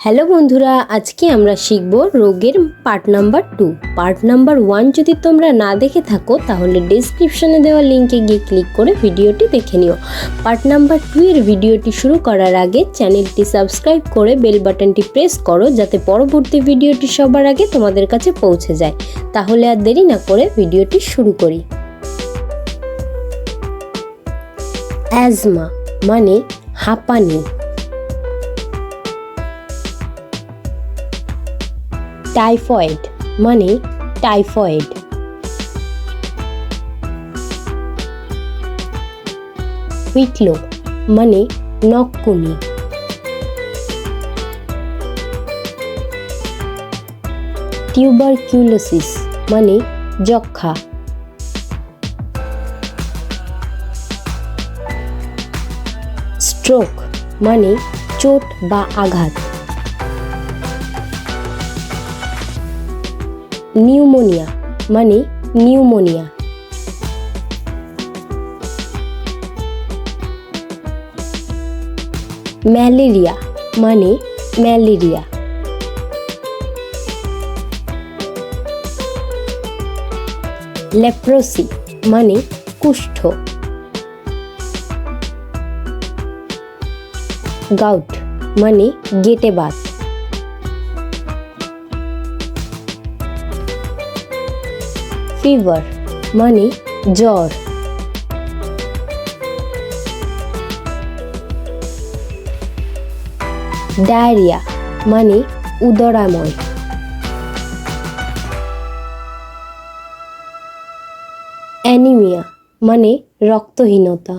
Hello বন্ধুরা, আজকে আমরা শিখব রোগের পার্ট নাম্বার 2। পার্ট নাম্বার 1 যদি তোমরা না দেখে থাকো তাহলে ডেসক্রিপশনে দেওয়া লিঙ্কে গিয়ে ক্লিক করে ভিডিওটি দেখে নিও। পার্ট নাম্বার 2 এর ভিডিওটি শুরু করার আগে চ্যানেলটি সাবস্ক্রাইব করে বেল বাটনটি প্রেস করো, যাতে পরবর্তী ভিডিওটি সবার আগে তোমাদের কাছে পৌঁছে যায়। তাহলে আর দেরি না করে ভিডিওটি শুরু করি। অ্যাজমা মানে হাঁপানি। টাইফয়েড মানে টাইফয়েড। হুইটলো মানে নখকুনি। টিউবারকিউলোসিস মানে যক্ষ্মা। স্ট্রোক মানে চোট বা আঘাত। নিউমোনিয়া মানে নিউমোনিয়া। ম্যালেরিয়া মানে ম্যালেরিয়া। লেপ্রোসি মানে কুষ্ঠ। গাউট মানে গেটে বাত। ফিভার মানে জ্বর। ডায়রিয়া মানে উদরাময়। অ্যানিমিয়া মানে রক্তহীনতা।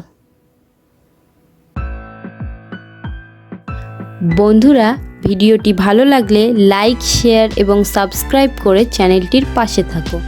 বন্ধুরা, ভিডিওটি ভালো লাগলে লাইক, শেয়ার এবং সাবস্ক্রাইব করে চ্যানেলটির পাশে থাকো।